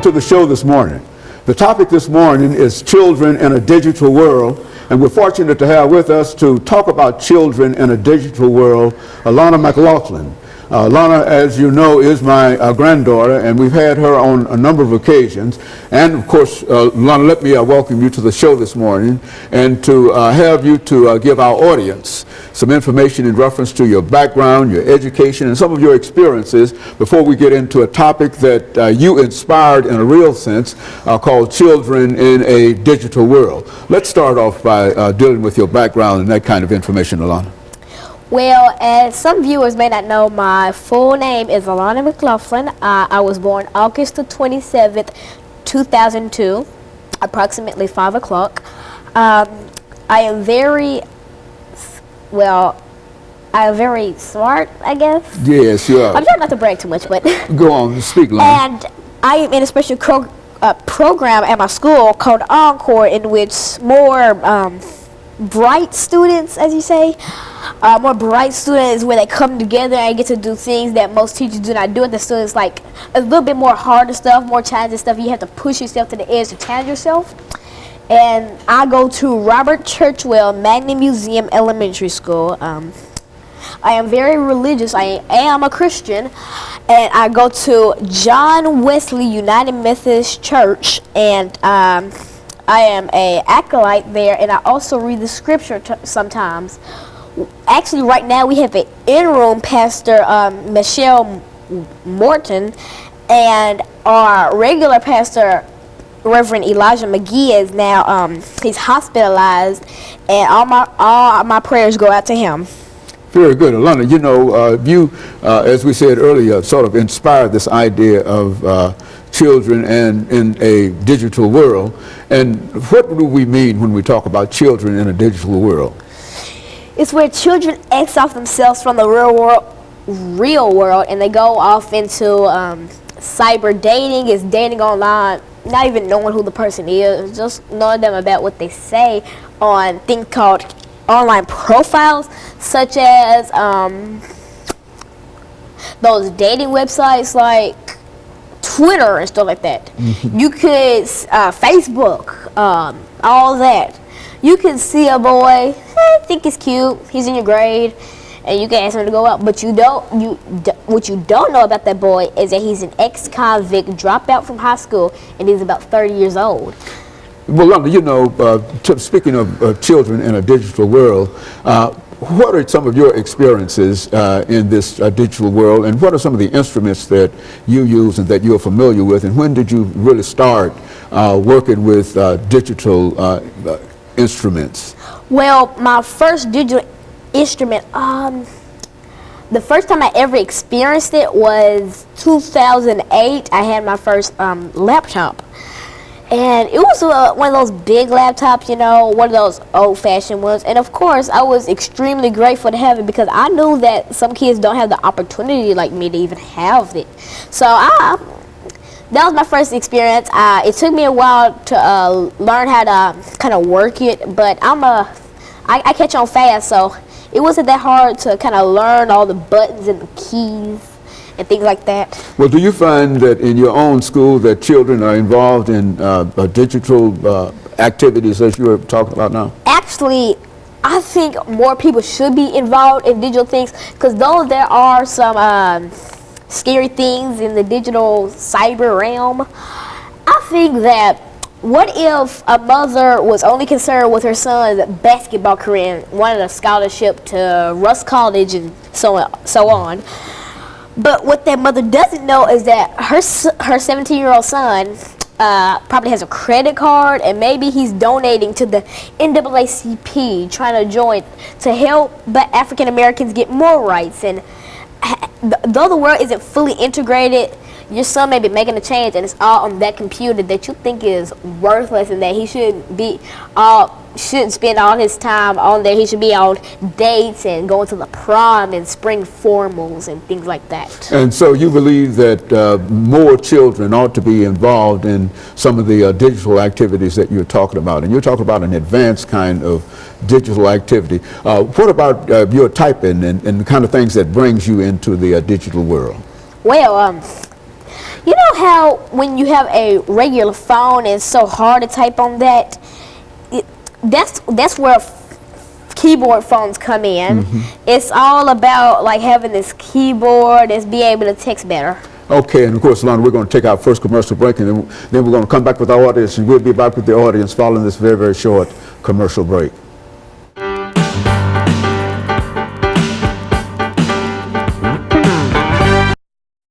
to the show this morning. The topic this morning is children in a digital world, and we're fortunate to have with us to talk about children in a digital world, Alana McLaughlin. Alana, as you know, is my granddaughter, and we've had her on a number of occasions. And of course, Alana, let me welcome you to the show this morning, and to have you to give our audience some information in reference to your background, your education, and some of your experiences before we get into a topic that you inspired in a real sense called Children in a Digital World. Let's start off by dealing with your background and that kind of information, Alana. Well, as some viewers may not know, my full name is Alana McLaughlin. I was born August the 27th, 2002, approximately 5 o'clock. I am very smart, I guess. Yes, you are. I'm trying not to brag too much, but... Go on, speak, Alana. And I am in a special program at my school called Encore, in which more bright students, as you say, more bright students, where they come together and get to do things that most teachers do not do. And the students like a little bit more harder stuff, more challenging stuff. You have to push yourself to the edge to challenge yourself. And I go to Robert Churchwell Magnet Museum Elementary School. I am very religious. I am a Christian, and I go to John Wesley United Methodist Church, and I am a acolyte there, and I also read the scripture sometimes. Actually, right now we have an in-room pastor, Michelle Morton, and our regular pastor, Reverend Elijah McGee, is now he's hospitalized, and all my prayers go out to him. Very good. Alana, you know, you, as we said earlier, sort of inspired this idea of children and in a digital world. And what do we mean when we talk about children in a digital world? It's where children X off themselves from the real world, and they go off into cyber dating. It's dating online, not even knowing who the person is, just knowing them about what they say on things called online profiles, such as those dating websites like Twitter and stuff like that. Mm-hmm. You could Facebook, all that. You can see a boy, think he's cute, he's in your grade, and you can ask him to go out. But what you don't know about that boy is that he's an ex-convict, dropout from high school, and he's about 30 years old. Well, London, you know, speaking of children in a digital world, what are some of your experiences in this digital world, and what are some of the instruments that you use and that you're familiar with, and when did you really start working with digital instruments? Well, my first digital instrument, the first time I ever experienced it was 2008. I had my first laptop. And it was one of those big laptops, you know, one of those old-fashioned ones. And, of course, I was extremely grateful to have it because I knew that some kids don't have the opportunity like me to even have it. So that was my first experience. It took me a while to learn how to kind of work it, but I catch on fast, so it wasn't that hard to kind of learn all the buttons and the keys and things like that. Well, do you find that in your own school that children are involved in digital activities as you were talking about now? Actually, I think more people should be involved in digital things, because though there are some scary things in the digital cyber realm, I think that what if a mother was only concerned with her son's basketball career and wanted a scholarship to Russ College and so on? But what that mother doesn't know is that her 17-year-old son probably has a credit card, and maybe he's donating to the NAACP, trying to join to help African Americans get more rights. And though the world isn't fully integrated, your son may be making a change, and it's all on that computer that you think is worthless, and that he shouldn't spend all his time on there. He should be on dates and going to the prom and spring formals and things like that. And so you believe that more children ought to be involved in some of the digital activities that you're talking about. And you're talking about an advanced kind of digital activity. What about your typing and the kind of things that brings you into the digital world? Well, You know how when you have a regular phone, it's so hard to type on that? That's where keyboard phones come in. It's all about like having this keyboard and be able to text better. Okay, and of course, Alana, we're going to take our first commercial break, and then we're going to come back with our audience, and we'll be back with the audience following this very, very short commercial break.